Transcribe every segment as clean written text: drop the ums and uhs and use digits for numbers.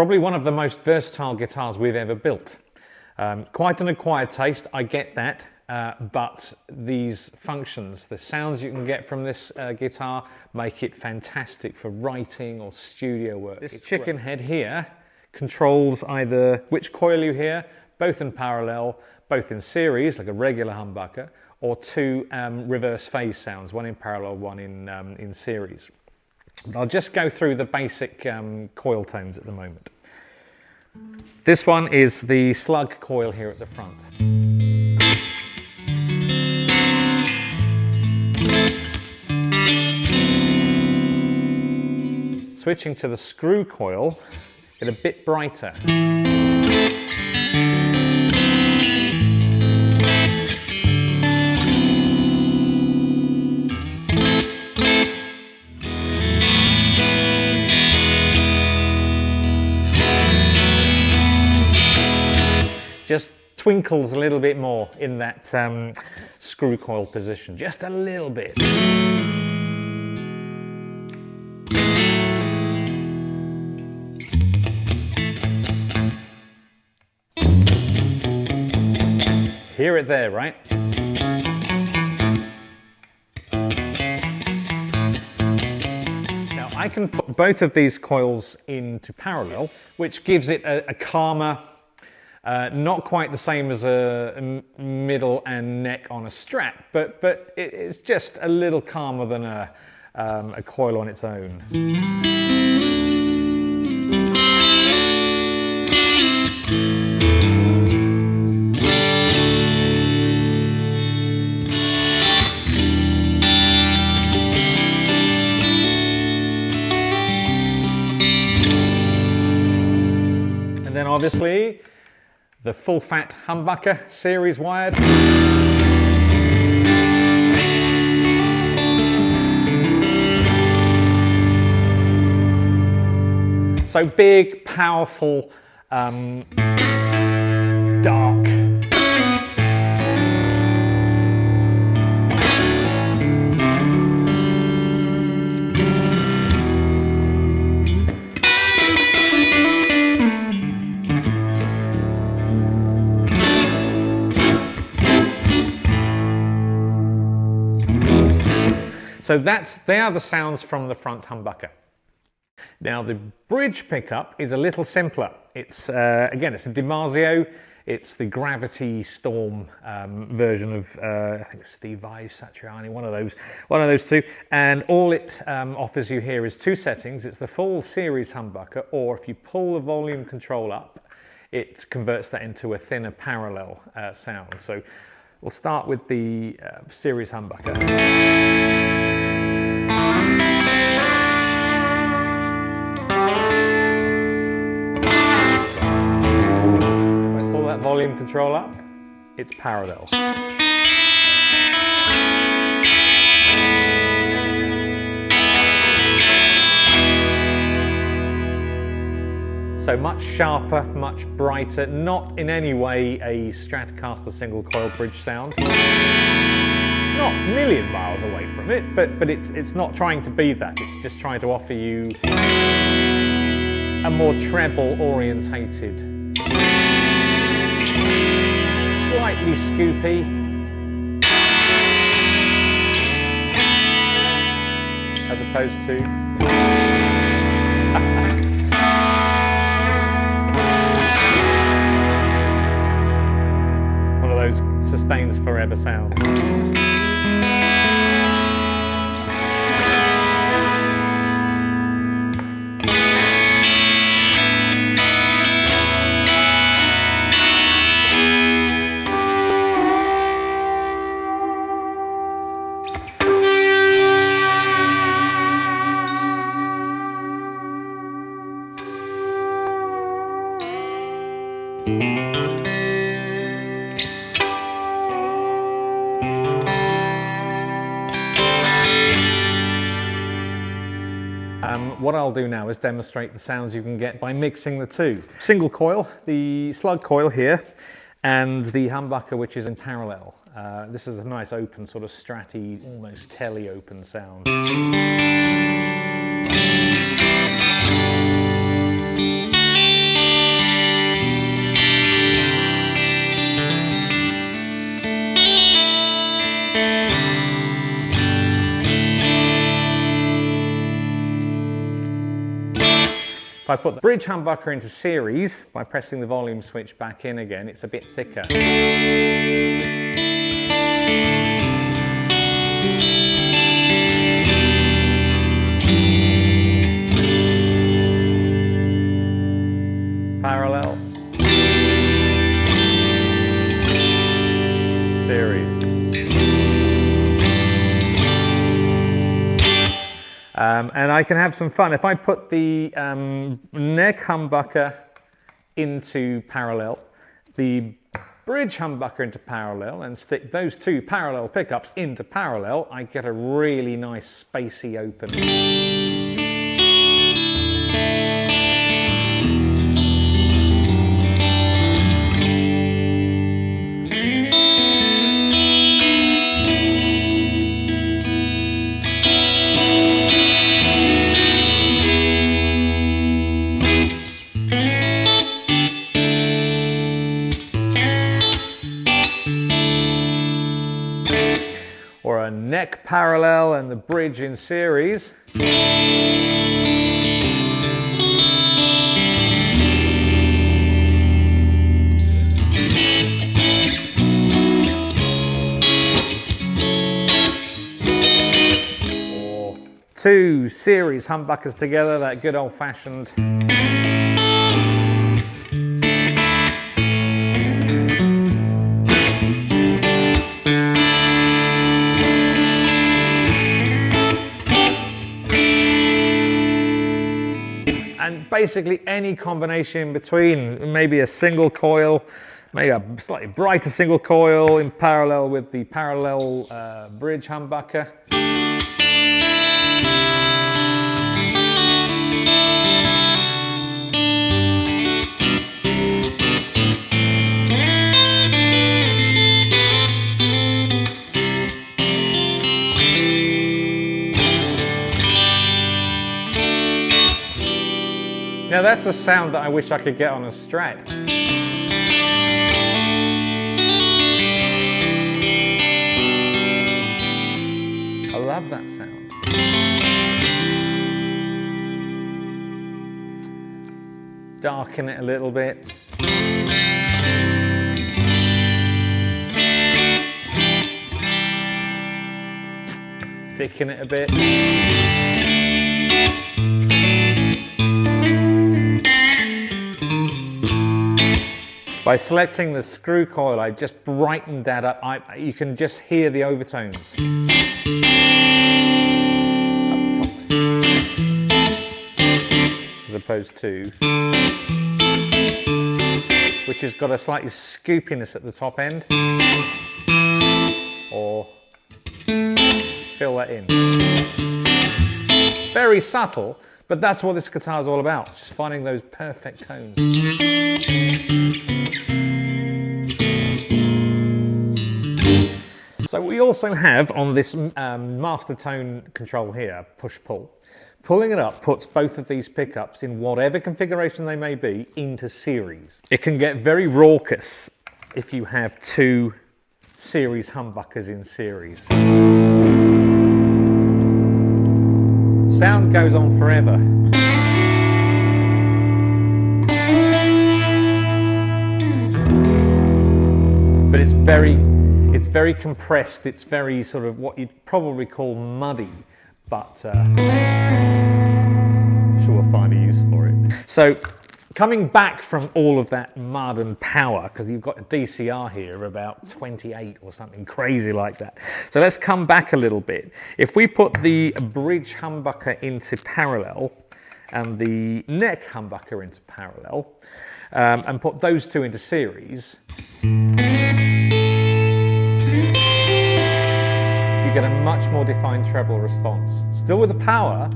Probably one of the most versatile guitars we've ever built. Quite an acquired taste, I get that, but these functions, the sounds you can get from this guitar, make it fantastic for writing or studio work. This chicken head here controls either which coil you hear, both in parallel, both in series, like a regular humbucker, or two reverse phase sounds, one in parallel, one in series. But I'll just go through the basic coil tones at the moment. This one is the slug coil here at the front. Switching to the screw coil, get a bit brighter. Just twinkles a little bit more in that screw coil position, just a little bit. Hear it there, right? Now I can put both of these coils into parallel, which gives it a calmer, not quite the same as a middle and neck on a Strat, but it's just a little calmer than a coil on its own. And then obviously the full fat humbucker, series wired. So big, powerful, dark. So they are the sounds from the front humbucker. Now the bridge pickup is a little simpler. It's again, it's a DiMarzio. It's the Gravity Storm version of I think Steve Vai, Satriani, one of those two. And all it offers you here is two settings. It's the full series humbucker, or if you pull the volume control up, it converts that into a thinner parallel sound. So we'll start with the series humbucker. Volume control up, it's parallel. So much sharper, much brighter, not in any way a Stratocaster single coil bridge sound. Not a million miles away from it, but it's not trying to be that. It's just trying to offer you a more treble orientated, slightly scoopy, as opposed to one of those sustains forever sounds. What I'll do now is demonstrate the sounds you can get by mixing the two. Single coil, the slug coil here, and the humbucker, which is in parallel. This is a nice open, sort of stratty, almost telly open sound. If I put the bridge humbucker into series by pressing the volume switch back in again, it's a bit thicker. Parallel. Series. And I can have some fun. If I put the neck humbucker into parallel, the bridge humbucker into parallel, and stick those two parallel pickups into parallel, I get a really nice spacey open. Or a neck parallel and the bridge in series. Or two series humbuckers together, that good old-fashioned. And basically any combination in between, maybe a single coil, maybe a slightly brighter single coil in parallel with the parallel bridge humbucker. Now that's a sound that I wish I could get on a Strat. I love that sound. Darken it a little bit. Thicken it a bit. By selecting the screw coil, I just brightened that up. You can just hear the overtones. Up the top. As opposed to, which has got a slightly scoopiness at the top end. Or fill that in. Very subtle, but that's what this guitar is all about. Just finding those perfect tones. So we also have on this master tone control here, push-pull. Pulling it up puts both of these pickups in whatever configuration they may be into series. It can get very raucous if you have two series humbuckers in series. Sound goes on forever. But it's very compressed, it's very sort of what you'd probably call muddy, but I'm sure we'll find a use for it. So coming back from all of that mud and power, because you've got a DCR here of about 28 or something crazy like that. So let's come back a little bit. If we put the bridge humbucker into parallel and the neck humbucker into parallel, and put those two into series, you get a much more defined treble response. Still with the power,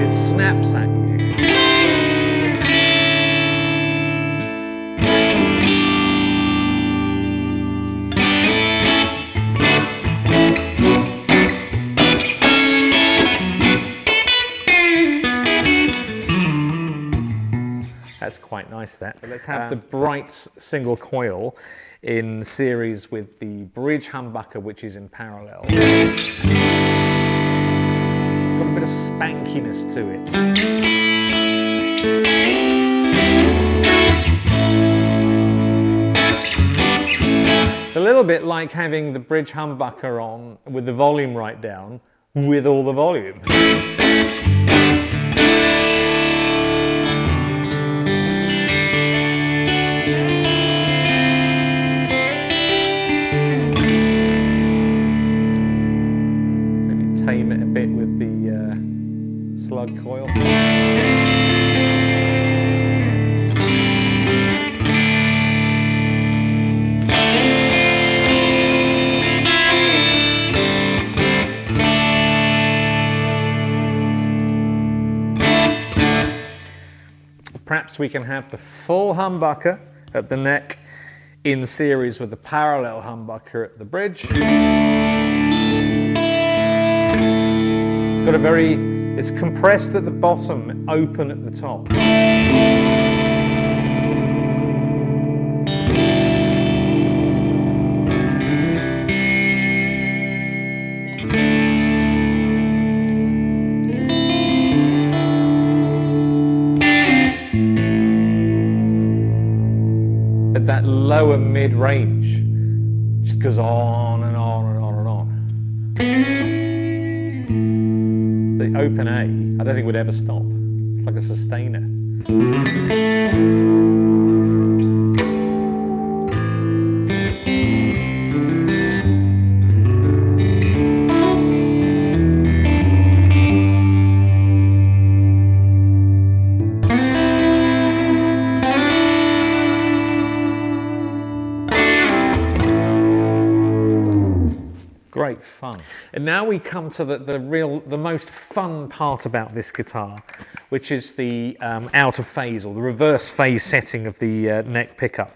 it snaps at you. That's quite nice, that. So let's have the bright single coil in series with the bridge humbucker, which is in parallel. got a bit of spankiness to it. It's a little bit like having the bridge humbucker on with the volume right down with all the volume. Maybe tame it a bit with the slug coil. Perhaps we can have the full humbucker at the neck in series with the parallel humbucker at the bridge. It's got a it's compressed at the bottom, open at the top. At that lower mid-range, just goes on and on and on and on. The open A, I don't think would ever stop. It's like a sustainer. Great fun. And now we come to the most fun part about this guitar, which is the out of phase or the reverse phase setting of the neck pickup.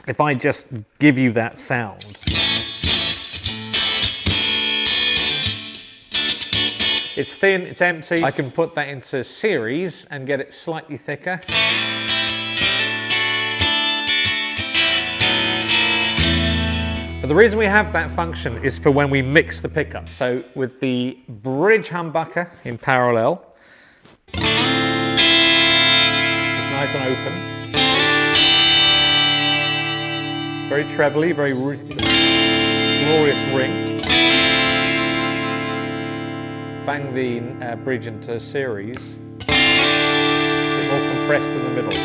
If I just give you that sound. It's thin, it's empty. I can put that into series and get it slightly thicker. But the reason we have that function is for when we mix the pickup. So with the bridge humbucker in parallel, it's nice and open. Very trebly, very glorious ring. Bang the bridge into series. A bit more compressed in the middle.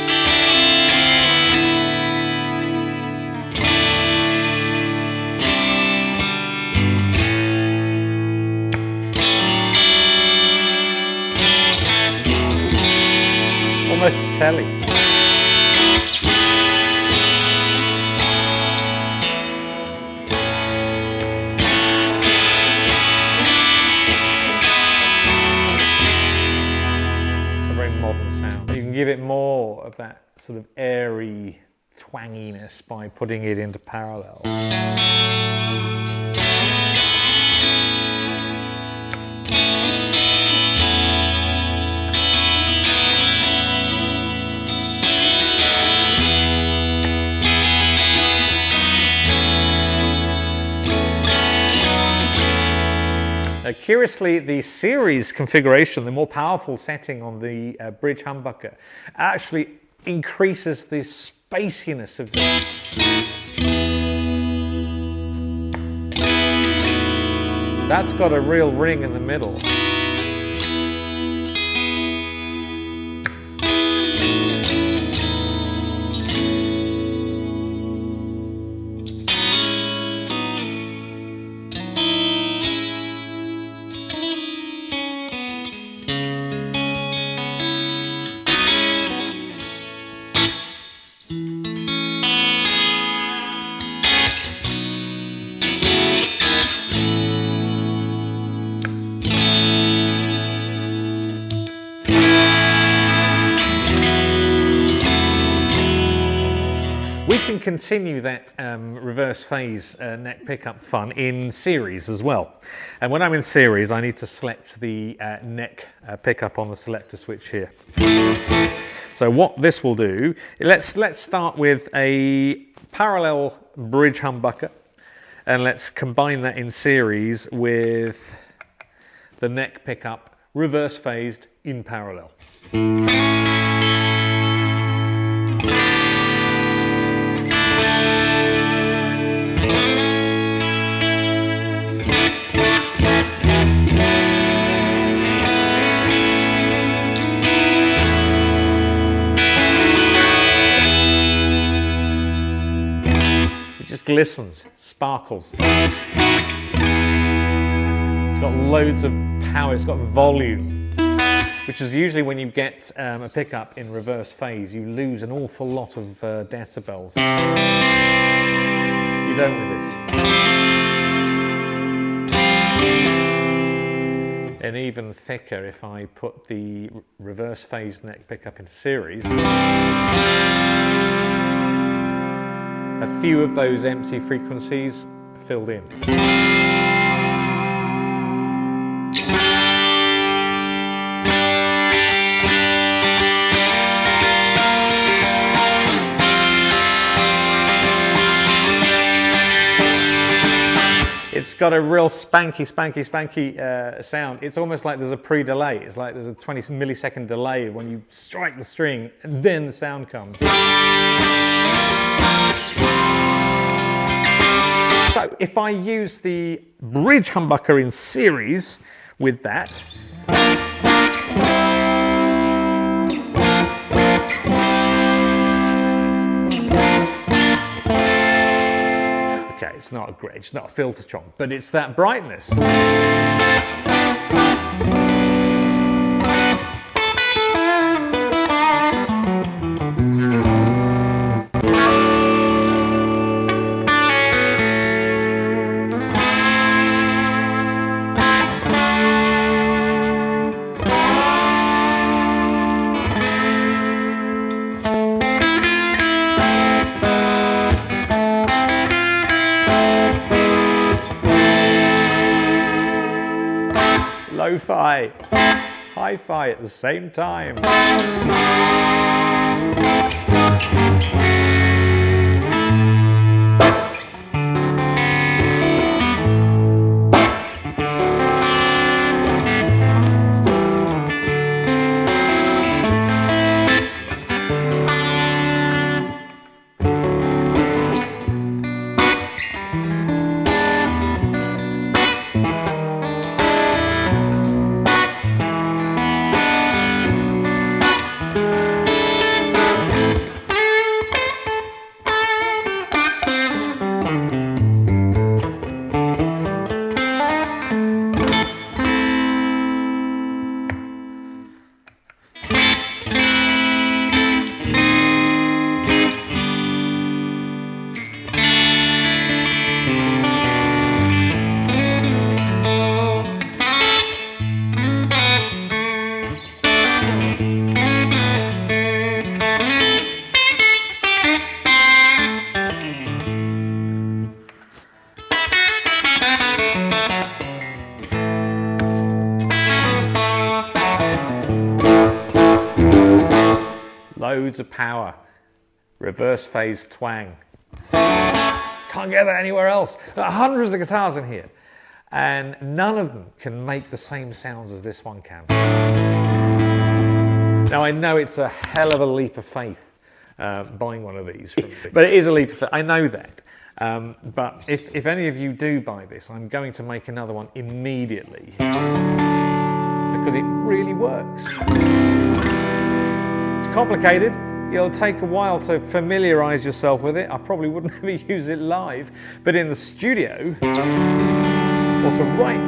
Almost a telly. It's a very modern sound. You can give it more of that sort of airy twanginess by putting it into parallel. Curiously, the series configuration, the more powerful setting on the bridge humbucker, actually increases the spaciness of this. That's got a real ring in the middle. We can continue that reverse phase neck pickup fun in series as well. And when I'm in series, I need to select the neck pickup on the selector switch here. So what this will do, let's start with a parallel bridge humbucker, and let's combine that in series with the neck pickup reverse phased in parallel. Glistens, sparkles. It's got loads of power, it's got volume, which is usually when you get a pickup in reverse phase, you lose an awful lot of decibels. You don't with this. And even thicker if I put the reverse phase neck pickup in series. A few of those empty frequencies filled in. It's got a real spanky sound. It's almost like there's a pre-delay. It's like there's a 20 millisecond delay when you strike the string and then the sound comes. So if I use the bridge humbucker in series with that, okay, it's not a filter chomp, but it's that brightness. Lo-fi, hi-fi at the same time. Loads of power, reverse phase twang. Can't get that anywhere else. There are hundreds of guitars in here, and none of them can make the same sounds as this one can. Now I know it's a hell of a leap of faith buying one of these, but it is a leap of faith, I know that. But if any of you do buy this, I'm going to make another one immediately, because it really works. Complicated, it'll take a while to familiarize yourself with it. I probably wouldn't ever use it live, but in the studio or to write